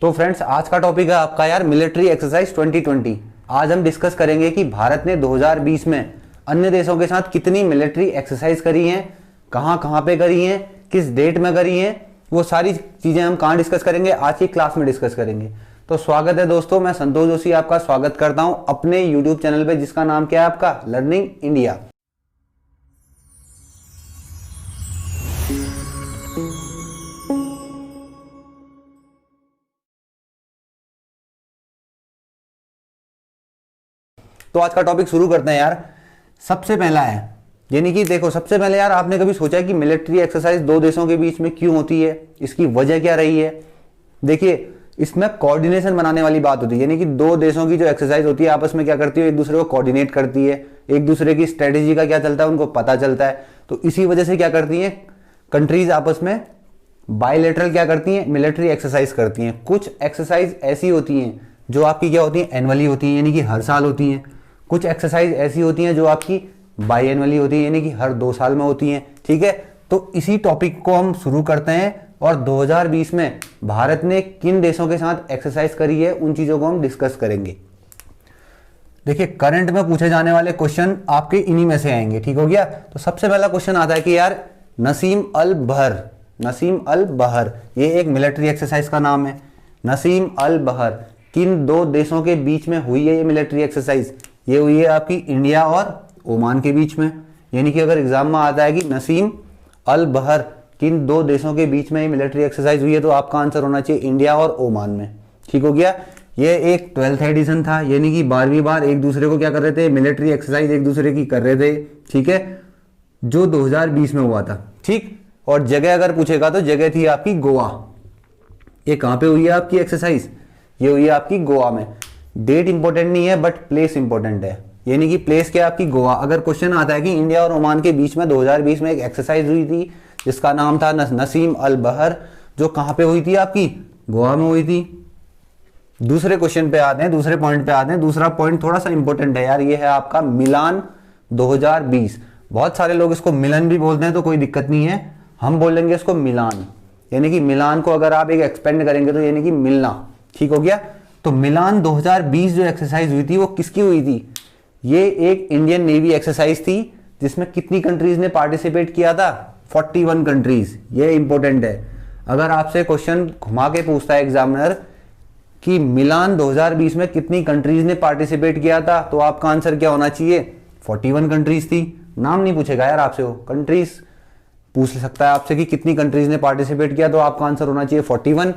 तो फ्रेंड्स, आज का टॉपिक है आपका यार मिलिट्री एक्सरसाइज 2020। आज हम डिस्कस करेंगे कि भारत ने 2020 में अन्य देशों के साथ कितनी मिलिट्री एक्सरसाइज करी हैं, कहां कहां पे करी हैं, किस डेट में करी हैं। वो सारी चीजें हम कहां डिस्कस करेंगे, आज की क्लास में डिस्कस करेंगे। तो स्वागत है दोस्तों, मैं संतोष जोशी आपका स्वागत करता हूं अपने यूट्यूब चैनल पे, जिसका नाम क्या है आपका, लर्निंग इंडिया। तो आज का टॉपिक शुरू करते हैं यार। सबसे पहला है, यानी कि देखो, सबसे पहले यार आपने कभी सोचा है कि मिलिट्री एक्सरसाइज दो देशों के बीच में क्यों होती है, इसकी वजह क्या रही है। देखिए, इसमें कोऑर्डिनेशन बनाने वाली बात होती है, यानी कि दो देशों की जो एक्सरसाइज होती है आपस में क्या करती है, एक दूसरे को कोऑर्डिनेट करती है, एक दूसरे की स्ट्रेटेजी का क्या चलता है उनको पता चलता है। तो इसी वजह से क्या करती है कंट्रीज आपस में बायलैटरल क्या करती हैं, मिलिट्री एक्सरसाइज करती हैं। कुछ एक्सरसाइज ऐसी होती हैं जो आपकी क्या होती हैं, एनुअली होती हैं, यानी कि हर साल होती हैं। कुछ एक्सरसाइज ऐसी होती हैं जो आपकी बाई एनुअली होती है, यानी कि हर 2 साल में होती हैं। ठीक है, तो इसी टॉपिक को हम शुरू करते हैं और 2020 में भारत ने किन देशों के साथ एक्सरसाइज करी है उन चीजों को हम डिस्कस करेंगे। देखिए, करंट में पूछे जाने वाले क्वेश्चन आपके इन्हीं में से आएंगे। ठीक हो गया। तो सबसे पहला क्वेश्चन आता है कि यार नसीम अल बहर, नसीम अल बहर ये एक मिलिट्री एक्सरसाइज का नाम है। नसीम अल बहर किन दो देशों के बीच में हुई है ये मिलिट्री एक्सरसाइज? ये हुई है आपकी इंडिया और ओमान के बीच में। यानी कि अगर एग्जाम में आता है कि नसीम अल बहर किन दो देशों के बीच में ये मिलिट्री एक्सरसाइज हुई है, तो आपका आंसर होना चाहिए इंडिया और ओमान में। ठीक हो गया। ये एक 12th एडिशन था, यानी कि 12वीं बार एक दूसरे को क्या कर रहे थे, मिलिट्री एक्सरसाइज एक दूसरे की कर रहे थे। ठीक है, जो 2020 में हुआ था। ठीक, और जगह अगर पूछेगा तो जगह थी आपकी गोवा। ये कहां पे हुई है आपकी एक्सरसाइज? ये हुई है आपकी गोवा में। डेट इंपॉर्टेंट नहीं है बट प्लेस इंपॉर्टेंट है, यानी कि प्लेस क्या है आपकी गोवा। अगर क्वेश्चन आता है कि इंडिया और ओमान के बीच में 2020 में एक एक्सरसाइज हुई थी जिसका नाम था नसीम अल बहर, जो कहां पे हुई थी आपकी, गोवा में हुई थी। दूसरे क्वेश्चन पे आते हैं, दूसरे पॉइंट पे आते हैं। दूसरा पॉइंट थोड़ा सा इंपॉर्टेंट है यार, ये है आपका मिलान 2020। बहुत सारे लोग इसको मिलन भी बोलते हैं, तो कोई दिक्कत नहीं है, हम बोलेंगे इसको मिलान। यानी कि मिलान को अगर आप एक एक्सपेंड करेंगे तो यानी कि मिलना। ठीक हो गया। तो मिलान 2020 जो एक्सरसाइज हुई थी वो किसकी हुई थी? ये एक इंडियन नेवी एक्सरसाइज थी जिसमें कितनी कंट्रीज ने पार्टिसिपेट किया था? 41 कंट्रीज। ये इंपॉर्टेंट है। अगर आपसे क्वेश्चन घुमा के पूछता है एग्जामिनर कि मिलान 2020 में कितनी कंट्रीज ने पार्टिसिपेट किया था, तो आपका आंसर क्या होना चाहिए? 41 कंट्रीज थी। नाम नहीं पूछेगा यार आपसे, वो कंट्रीज पूछ सकता है आपसे कि कितनी कंट्रीज ने पार्टिसिपेट किया, तो आपका आंसर होना चाहिए 41।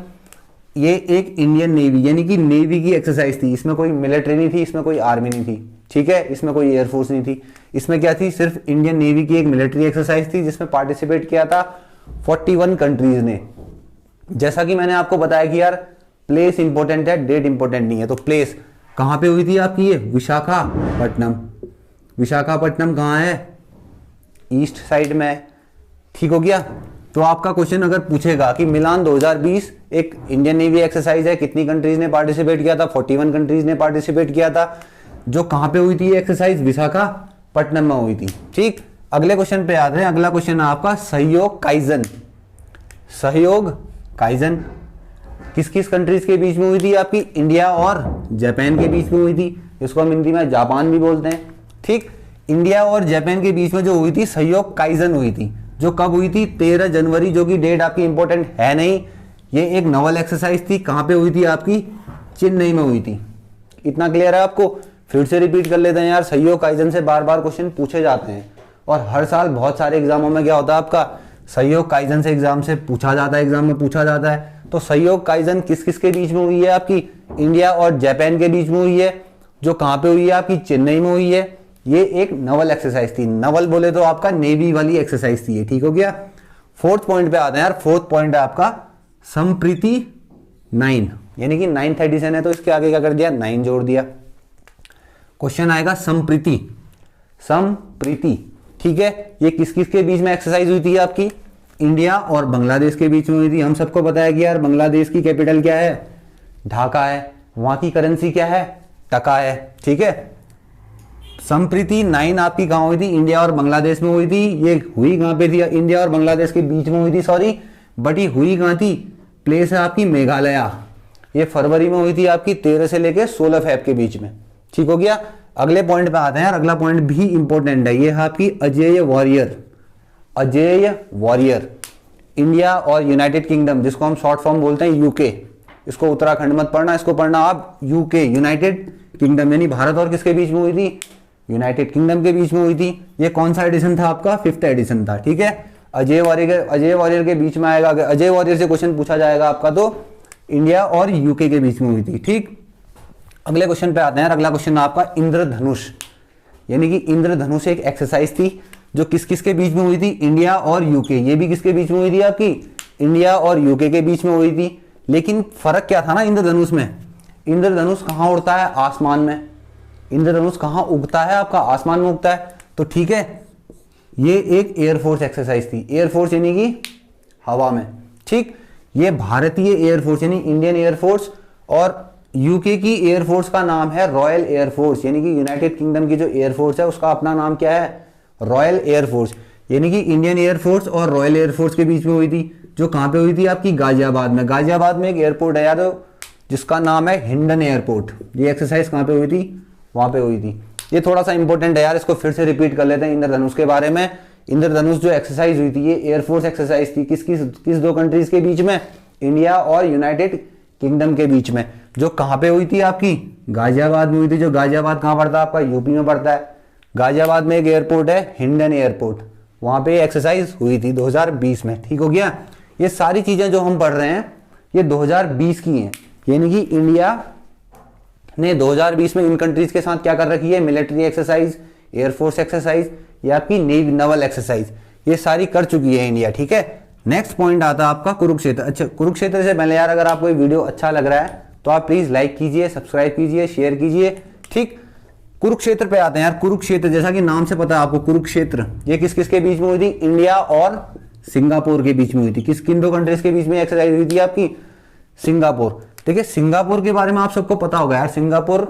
ये एक इंडियन नेवी यानी कि नेवी की एक्सरसाइज थी। इसमें कोई मिलिट्री नहीं थी, इसमें कोई आर्मी नहीं थी। ठीक है, इसमें कोई एयरफोर्स नहीं थी। इसमें क्या थी, सिर्फ इंडियन नेवी की एक मिलिट्री एक्सरसाइज थी जिसमें पार्टिसिपेट किया था 41 कंट्रीज ने। जैसा कि मैंने आपको बताया कि यार प्लेस इंपॉर्टेंट है, डेट इंपॉर्टेंट नहीं है। तो प्लेस कहां पे हुई थी आपकी? ये विशाखापट्टनम। विशाखापट्टनम कहां है? ईस्ट साइड में है। ठीक हो गया। तो आपका क्वेश्चन अगर पूछेगा कि मिलान 2020 एक इंडियन नेवी एक्सरसाइज है, कितनी कंट्रीज ने पार्टिसिपेट किया था? 41 कंट्रीज ने पार्टिसिपेट किया था। जो कहां पे हुई थी ये एक्सरसाइज? विशाखापट्टनम में हुई थी। ठीक, अगले क्वेश्चन पे आते हैं। अगला क्वेश्चन है आपका सहयोग काइजन। सहयोग काइजन किस किस कंट्रीज के बीच में हुई थी आपकी? इंडिया और जापान के बीच में हुई थी। इसको हम हिंदी में जापान भी बोलते हैं। ठीक, इंडिया और जापान के बीच में जो हुई थी सहयोग काइजन हुई थी, जो कब हुई थी? 13 जनवरी, जो कि डेट आपकी इंपॉर्टेंट है नहीं। ये एक नवल एक्सरसाइज थी। कहां पे हुई थी आपकी? चेन्नई में हुई थी। इतना क्लियर है आपको? फिर से रिपीट कर लेते हैं यार, सहयोग काइजन से बार बार क्वेश्चन पूछे जाते हैं और हर साल बहुत सारे एग्जामों में क्या होता है आपका, सहयोग काइजन से एग्जाम से पूछा जाता है, एग्जाम में पूछा जाता है। तो सहयोग काइजन किस किस के बीच में हुई है आपकी? इंडिया और जापान के बीच में हुई है। जो कहां पे हुई है आपकी? चेन्नई में हुई है। ये एक नवल एक्सरसाइज थी। नवल बोले तो आपका नेवी वाली एक्सरसाइज थी ये। ठीक हो गया। फोर्थ पॉइंट पे आते हैं यार। फोर्थ पॉइंट है आपका संप्रीति 9, यानी कि 9th एडिशन है तो इसके आगे क्या कर दिया? 9 जोड़ दिया। क्वेश्चन आएगा संप्रीति। संप्रीति, ठीक है, ये किस किस के बीच में एक्सरसाइज हुई थी आपकी? इंडिया और बांग्लादेश के बीच में हुई थी। हम सबको बताया कि यार बांग्लादेश की कैपिटल क्या है? ढाका है। वहां की करेंसी क्या है? टका है। ठीक है, संप्रीति 9 आपकी कहां हुई थी? इंडिया और बांग्लादेश में हुई थी। ये हुई कहां पे थी? इंडिया और बांग्लादेश के बीच में हुई थी, सॉरी, बट ये हुई कहां थी? प्लेस है आपकी मेघालय। ये फरवरी में हुई थी आपकी 13 से लेके 16 फेब के बीच में। ठीक हो गया। अगले पॉइंट पे आते हैं यार, अगला पॉइंट भी इंपॉर्टेंट है। ये है आपकी अजेय वॉरियर, अजेय वॉरियर, इंडिया और यूनाइटेड किंगडम, जिसको हम शॉर्ट फॉर्म बोलते हैं यूके। इसको उत्तराखंड मत पढ़ना, इसको पढ़ना आप यूके, यूनाइटेड किंगडम, यानी भारत और किसके बीच में हुई थी, यूनाइटेड किंगडम के बीच में हुई थी। ये कौन सा एडिशन था आपका, 5th एडिशन था। ठीक है, अजय वॉरियर के बीच में आएगा। अगर अजय वॉरियर से क्वेश्चन पूछा जाएगा आपका तो इंडिया और यूके के बीच में हुई थी। ठीक, अगले क्वेश्चन पे आते हैं। अगला क्वेश्चन आपका इंद्रधनुष, यानी कि इंद्रधनुष एक एक्सरसाइज थी जो किस किस के बीच में हुई थी, इंडिया और यूके। ये भी किसके बीच में हुई थी आपकी, इंडिया और यूके के बीच में हुई थी। लेकिन फर्क क्या था ना इंद्रधनुष में, इंद्रधनुष कहाँ उड़ता है, आसमान में। इंद्रधनुष कहाँ उगता है आपका, आसमान में उगता है। तो ठीक है, ये एक एयरफोर्स एक्सरसाइज थी, एयरफोर्स यानी कि हवा में। ठीक, ये भारतीय एयरफोर्स यानी इंडियन एयरफोर्स, और यूके की एयरफोर्स का नाम है रॉयल एयरफोर्स, यानी कि यूनाइटेड किंगडम की जो एयरफोर्स है उसका अपना नाम क्या है, रॉयल एयरफोर्स। यानी कि इंडियन एयरफोर्स और रॉयल एयरफोर्स के बीच में हुई थी, जो कहां पे हुई थी आपकी, गाजियाबाद में। गाजियाबाद में एक एयरपोर्ट है यार जिसका नाम है हिंडन एयरपोर्ट। ये एक्सरसाइज कहां पे हुई थी, वहां पे हुई थी। ये थोड़ा सा इंपॉर्टेंट है यार, इसको फिर से रिपीट कर लेते हैं इंद्रधनुष के बारे में। इंद्रधनुष जो एक्सरसाइज हुई थी ये एयरफोर्स एक्सरसाइज थी, किस दो कंट्रीज के बीच में, इंडिया और यूनाइटेड किंगडम के बीच में। जो कहां पे हुई थी आपकी, गाजियाबाद में हुई थी। जो गाजियाबाद कहां पड़ता है आपका, यूपी में पड़ता है। गाजियाबाद में एक एयरपोर्ट है हिंडन एयरपोर्ट, वहां पे एक्सरसाइज हुई थी 2020 में। ठीक हो गया। ये सारी चीजें जो हम पढ़ रहे हैं ये 2020 की हैं, यानी कि इंडिया ने 2020 में इन कंट्रीज के साथ क्या कर रखी है, मिलिट्री एक्सरसाइज, एयरफोर्स एक्सरसाइज या आपकी नेवी नवल एक्सरसाइज, ये सारी कर चुकी है इंडिया। ठीक है, नेक्स्ट पॉइंट आता है आपका कुरुक्षेत्र। अच्छा, कुरुक्षेत्र से पहले यार अगर आपको ये वीडियो अच्छा लग रहा है तो आप प्लीज लाइक कीजिए, सब्सक्राइब कीजिए, शेयर कीजिए। ठीक, कुरुक्षेत्र पे आते हैं यार। कुरुक्षेत्र जैसा कि नाम से पता है आपको, कुरुक्षेत्र ये किस किस के बीच में हुई थी, इंडिया और सिंगापुर के बीच में हुई थी। किन दो कंट्रीज के बीच में एक्सरसाइज हुई थी आपकी, सिंगापुर। देखिए सिंगापुर के बारे में आप सबको पता होगा यार, सिंगापुर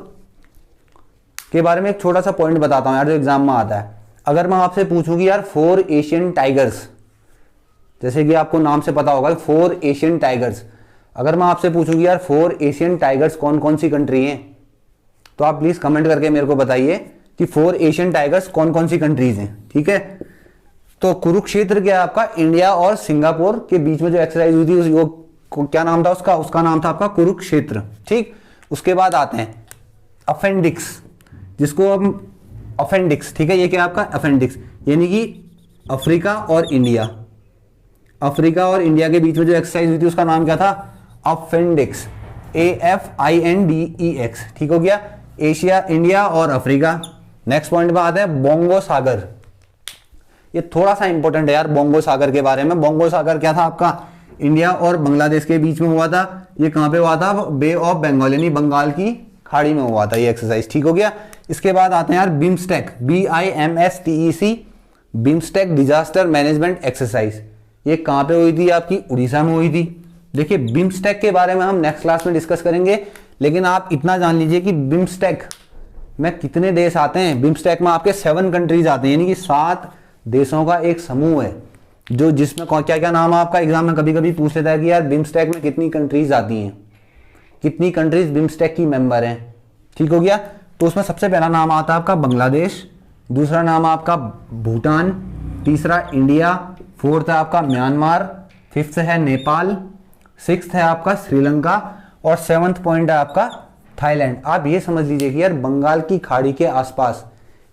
के बारे में एक छोटा सा पॉइंट बताता हूं यार जो एग्जाम में आता है। अगर मैं आपसे पूछूंगी यार 4 एशियन टाइगर्स, जैसे कि आपको नाम से पता होगा 4 एशियन टाइगर्स, अगर मैं आपसे पूछूंगी यार 4 एशियन टाइगर्स कौन कौन सी कंट्री हैं, तो आप प्लीज कमेंट करके मेरे को बताइए कि 4 एशियन टाइगर्स कौन कौन सी कंट्रीज हैं। ठीक है, तो कुरुक्षेत्र क्या आपका इंडिया और सिंगापुर के बीच में जो एक्सरसाइज हुई थी वो क्या नाम था उसका नाम था आपका कुरुक्षेत्र। ठीक, उसके बाद आते हैं अपेंडिक्स, जिसको हम अपेंडिक्स, ठीक है, ये क्या आपका अपेंडिक्स, यानी कि अफ्रीका और इंडिया, अफ्रीका और इंडिया के बीच में जो एक्सरसाइज हुई थी उसका नाम क्या था, अपेंडिक्स, AFINDEX। ठीक हो गया, एशिया, इंडिया और अफ्रीका। नेक्स्ट पॉइंट पे आते हैं बोंगो सागर। ये थोड़ा सा इंपॉर्टेंट है यार बोंगो सागर के बारे में। बोंगो सागर क्या था आपका, इंडिया और बांग्लादेश के बीच में हुआ था। ये कहां पे हुआ था, बे ऑफ बंगाल यानी बंगाल की खाड़ी में हुआ था ये एक्सरसाइज। ठीक हो गया। इसके बाद आते हैं यार BIMSTEC, BIMSTEC, BIMSTEC disaster management exercise. ये कहां पे हुई थी आपकी, उड़ीसा में हुई थी। देखिए बिम्स्टेक के बारे में हम नेक्स्ट क्लास में डिस्कस करेंगे, लेकिन आप इतना जान लीजिए कि बिम्स्टेक में कितने देश आते हैं। बिम्स्टेक में आपके 7 कंट्रीज आते हैं, यानी कि 7 देशों का एक समूह है, जो जिसमें क्या क्या नाम है आपका, एग्जाम में कभी कभी पूछ लेता है कि यार बिम्स्टेक में कितनी कंट्रीज आती हैं, कितनी कंट्रीज बिम्स्टेक की मेंबर हैं। ठीक हो गया, तो उसमें सबसे पहला नाम आता है आपका बांग्लादेश, दूसरा नाम आपका भूटान, तीसरा इंडिया, 4th है आपका म्यांमार, 5th है नेपाल, 6th है आपका श्रीलंका और 7th पॉइंट है आपका थाईलैंड। आप ये समझ लीजिए कि यार बंगाल की खाड़ी के आसपास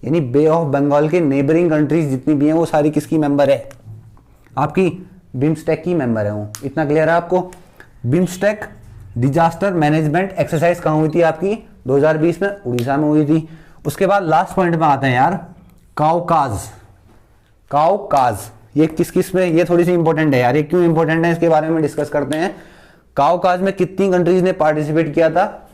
यानी बे ऑफ बंगाल के नेबरिंग कंट्रीज जितनी भी हैं वो सारी किसकी मेंबर है, आपकी बिम्स्टेक की मेंबर है वो। इतना क्लियर है आपको। बिम्स्टेक डिजास्टर मैनेजमेंट एक्सरसाइज कहाँ हुई थी आपकी, 2020 में उड़ीसा में हुई थी। उसके बाद लास्ट पॉइंट में आते हैं यार काउकाज। काउकाज ये किस में, ये थोड़ी सी इंपॉर्टेंट है यार। ये क्यों इंपॉर्टेंट है इसके बारे में डिस्कस करते हैं। काउकाज में कितनी कंट्रीज ने पार्टिसिपेट किया था,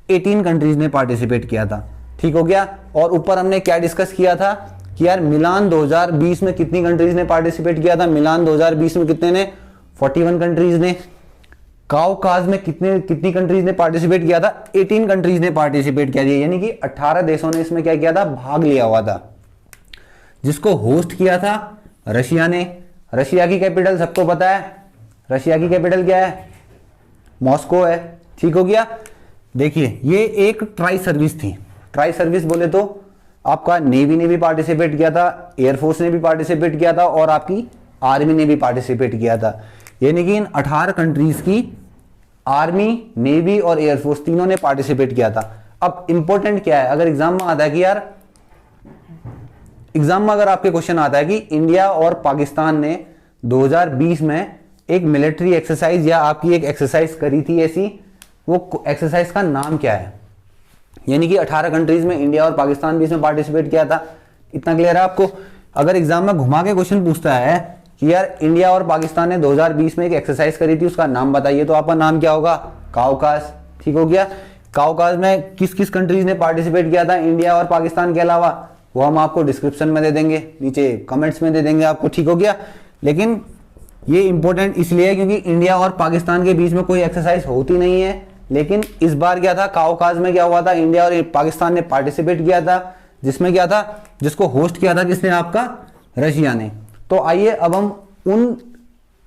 18 कंट्रीज ने पार्टिसिपेट किया था। ठीक हो गया। और ऊपर हमने क्या डिस्कस किया था कि यार मिलान 2020 में कितनी कंट्रीज ने पार्टिसिपेट किया था, मिलान 2020 में कितने ने, 41 कंट्रीज ने। काउकाज में कितनी कंट्रीज ने पार्टिसिपेट किया था, 18 कंट्रीज ने पार्टिसिपेट किया था, यानी कि 18 देशों ने इसमें क्या किया था, भाग लिया हुआ था। जिसको होस्ट किया था रशिया ने। रशिया की कैपिटल सबको पता है, रशिया की कैपिटल क्या है, मॉस्को है। ठीक हो गया। देखिए ये एक ट्राई सर्विस थी। ट्राई सर्विस बोले तो आपका नेवी ने भी पार्टिसिपेट किया था, एयरफोर्स ने भी पार्टिसिपेट किया था और आपकी आर्मी ने भी पार्टिसिपेट किया था। यानी कि इन 18 कंट्रीज की आर्मी, नेवी और एयरफोर्स तीनों ने पार्टिसिपेट किया था। अब इंपॉर्टेंट क्या है, अगर एग्जाम में आता है कि यार, एग्जाम में अगर आपके क्वेश्चन आता है कि इंडिया और पाकिस्तान ने 2020 में एक मिलिट्री एक्सरसाइज या आपकी एक एक्सरसाइज करी थी ऐसी, वो एक्सरसाइज का नाम क्या है। यानी कि 18 कंट्रीज में इंडिया और पाकिस्तान भी इसमें पार्टिसिपेट किया था। इतना क्लियर है आपको। अगर एग्जाम में घुमा के क्वेश्चन पूछता है कि यार इंडिया और पाकिस्तान ने 2020 में एक एक्सरसाइज करी थी, उसका नाम बताइए, तो आपका नाम क्या होगा, काउकास। ठीक हो गया। काउकास में किस किस कंट्रीज ने पार्टिसिपेट किया था इंडिया और पाकिस्तान के अलावा, वो हम आपको डिस्क्रिप्शन में दे देंगे, नीचे कमेंट्स में दे देंगे आपको। ठीक हो गया। लेकिन ये इंपॉर्टेंट इसलिए है क्योंकि इंडिया और पाकिस्तान के बीच में कोई एक्सरसाइज होती नहीं है, लेकिन इस बार क्या था, काउकास में क्या हुआ था, इंडिया और पाकिस्तान ने पार्टिसिपेट किया था, जिसमें क्या था, जिसको होस्ट किया था किसने, आपका रशिया ने। तो आइए अब हम उन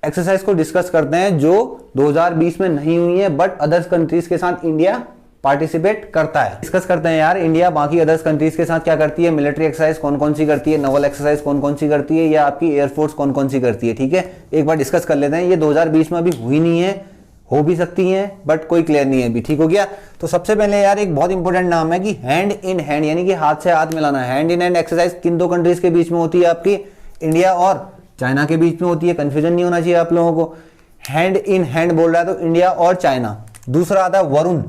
एक्सरसाइज को डिस्कस करते हैं जो 2020 में नहीं हुई है बट अदर्स कंट्रीज के साथ इंडिया पार्टिसिपेट करता है। डिस्कस करते हैं यार, इंडिया बाकी अदर्स कंट्रीज के साथ क्या करती है, मिलिट्री एक्सरसाइज कौन कौन सी करती है, नवल एक्सरसाइज कौन कौन सी करती है, या आपकी एयरफोर्स कौन कौन सी करती है। ठीक है, एक बार डिस्कस कर लेते हैं। ये 2020 में अभी हुई नहीं है, हो भी सकती है बट कोई क्लियर नहीं है अभी। ठीक हो गया। तो सबसे पहले यार एक बहुत इंपॉर्टेंट नाम है कि हैंड इन हैंड, यानी कि हाथ से हाथ मिलाना। हैंड इन हैंड एक्सरसाइज किन दो कंट्रीज के बीच में होती है, आपकी इंडिया और चाइना के बीच में होती है। कंफ्यूजन नहीं होना चाहिए आप लोगों को। हैंड इन हैंड बोल रहा है तो इंडिया और चाइना। दूसरा आता है वरुण,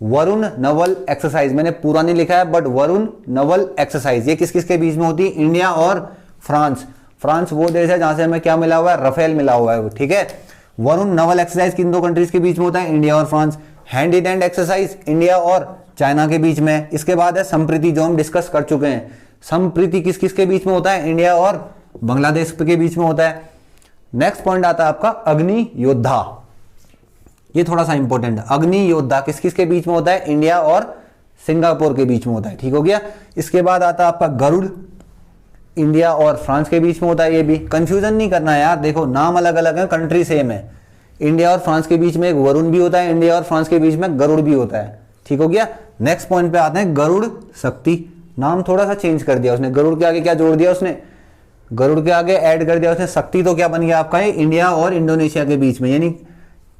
वरुण नवल एक्सरसाइज। मैंने पूरा नहीं लिखा है बट वरुण नवल एक्सरसाइज ये किस किस के बीच में होती है, इंडिया और फ्रांस। फ्रांस वो देश है जहां से हमें क्या मिला हुआ है, राफेल मिला हुआ है। ठीक है, वरुण नवल एक्सरसाइज किन दो कंट्रीज के बीच में होता है, इंडिया और France. Hand in hand exercise India और चाइना के बीच में। इसके बाद है संप्रीति, जो हम डिस्कस कर चुके हैं। संप्रीति किस किस के बीच में होता है, इंडिया और बांग्लादेश के बीच में होता है। नेक्स्ट पॉइंट आता है आपका अग्नि योद्धा। ये थोड़ा सा इंपॉर्टेंट है। अग्नि योद्धा किस किस के बीच में होता है, इंडिया और सिंगापुर के बीच में होता है। ठीक हो गया। इसके बाद आता है आपका गरुड़, इंडिया और फ्रांस के बीच में होता है। ये भी कंफ्यूजन नहीं करना है यार, देखो नाम अलग अलग है, कंट्री सेम है। इंडिया और फ्रांस के बीच में एक वरुण भी होता है, इंडिया और फ्रांस के बीच में गरुड़ भी होता है। ठीक हो गया। नेक्स्ट पॉइंट पे आते हैं गरुड़ शक्ति। नाम थोड़ा सा चेंज कर दिया उसने, गरुड़ के आगे क्या जोड़ दिया उसने, गरुड़ के आगे ऐड कर दिया उसने शक्ति। तो क्या बन गया आपका, ये इंडिया और इंडोनेशिया के बीच में। यानी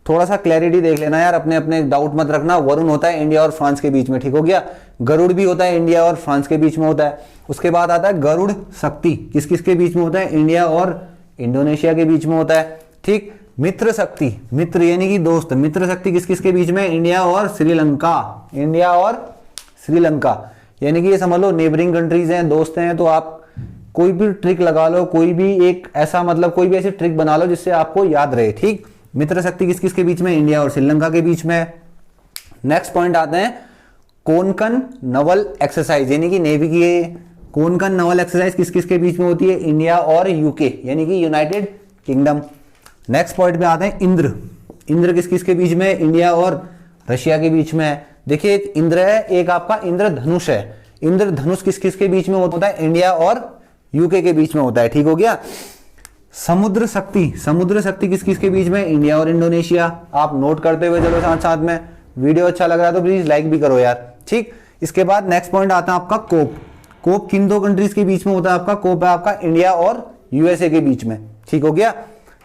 थोड़ा सा क्लैरिटी देख लेना यार, अपने अपने डाउट मत रखना। वरुण होता है इंडिया और फ्रांस के बीच में। ठीक हो गया। गरुड़ भी होता है इंडिया और फ्रांस के बीच में होता है। उसके बाद आता है गरुड़ शक्ति, किस किस के बीच में होता है, इंडिया और इंडोनेशिया के बीच में होता है। ठीक। मित्र शक्ति, मित्र यानी कि दोस्त, मित्र शक्ति किस किस के बीच में, इंडिया और श्रीलंका। इंडिया और श्रीलंका यानी कि ये समझ लो नेबरिंग कंट्रीज हैं, दोस्त हैं। तो आप कोई भी ट्रिक लगा लो, कोई भी एक ऐसा मतलब कोई भी ऐसी ट्रिक बना लो जिससे आपको याद रहे। ठीक। मित्र शक्ति किस किस के बीच में, इंडिया और श्रीलंका के बीच में। नेक्स्ट पॉइंट आते हैं कोंकण नवल एक्सरसाइज, यानी कि नेवी की कोंकण नवल एक्सरसाइज किस किस के बीच में होती है, इंडिया और यूके यानी कि यूनाइटेड किंगडम। नेक्स्ट पॉइंट पे आते हैं इंद्र। इंद्र किस किस के बीच में, इंडिया और रशिया के बीच में है। देखिए एक इंद्र है, एक आपका इंद्रधनुष है। इंद्रधनुष किस किस के बीच में होता है, इंडिया और यूके के बीच में होता है। ठीक हो गया। समुद्र शक्ति, समुद्र शक्ति किस किस के बीच में, इंडिया और इंडोनेशिया। आप नोट करते हुए चलो साथ साथ में। वीडियो अच्छा लग रहा है तो प्लीज लाइक भी करो यार। ठीक। इसके बाद नेक्स्ट पॉइंट आता है आपका कोप। कोप किन दो कंट्रीज के बीच में होता है आपका, कोप है आपका इंडिया और यूएसए के बीच में। ठीक हो गया।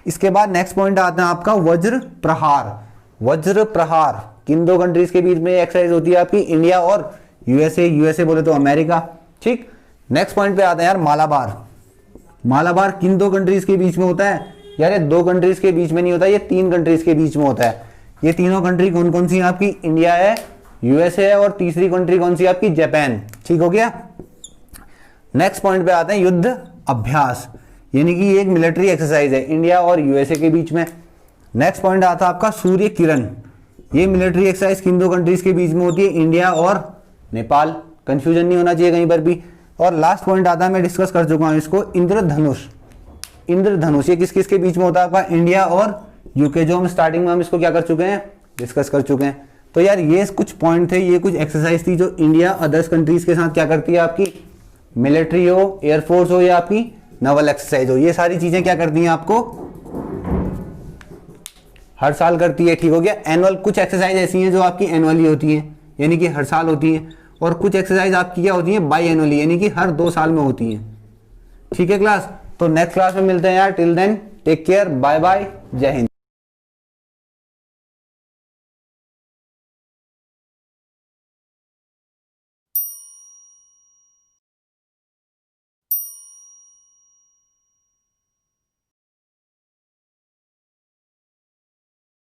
इसके बाद नेक्स्ट पॉइंट आता है आपका वज्र प्रहार। वज्र प्रहार किन दो कंट्रीज के बीच में एक्सरसाइज होती है आपकी, इंडिया और यूएसए। यूएसए बोले तो अमेरिका। ठीक। नेक्स्ट पॉइंट पे आते हैं यार मालाबार। मालाबार किन दो कंट्रीज के बीच में होता है यार, ये दो कंट्रीज के बीच में नहीं होता, ये तीन कंट्रीज के बीच में होता है। ये तीनों कंट्री कौन कौन सी है आपकी, इंडिया है, यूएसए है और तीसरी कंट्री कौन सी है आपकी, जापान। ठीक हो गया। नेक्स्ट पॉइंट पे आते हैं युद्ध अभ्यास, यानी कि एक मिलिट्री एक्सरसाइज है इंडिया और यूएसए के बीच में। नेक्स्ट पॉइंट आता है आपका सूर्य किरण। ये मिलिट्री एक्सरसाइज किन दो कंट्रीज के बीच में होती है, इंडिया और नेपाल। कंफ्यूजन नहीं होना चाहिए कहीं पर भी। और लास्ट पॉइंट आता है, मैं डिस्कस कर चुका हूं इसको, इंद्रधनुष। इंद्रधनुष ये किस किस के बीच में होता है आपका, इंडिया और यूके। जो हम स्टार्टिंग में हम इसको क्या कर चुके हैं, डिस्कस कर चुके हैं। तो यार ये कुछ पॉइंट थे, ये कुछ एक्सरसाइज थी जो इंडिया अदर्स कंट्रीज के साथ क्या करती है, आपकी मिलिट्री हो, एयरफोर्स हो या आपकी नवल एक्सरसाइज हो, ये सारी चीजें क्या करती हैं आपको हर साल करती है, ठीक हो गया। एनुअल, कुछ एक्सरसाइज ऐसी हैं जो आपकी एनुअली होती हैं, यानी कि हर साल होती हैं, और कुछ एक्सरसाइज आपकी क्या होती हैं, बाई एनुअली, यानी कि हर 2 साल में होती हैं। ठीक है क्लास, तो नेक्स्ट क्लास में मिलते हैं यार। Till then take care, bye bye, जय हिंद।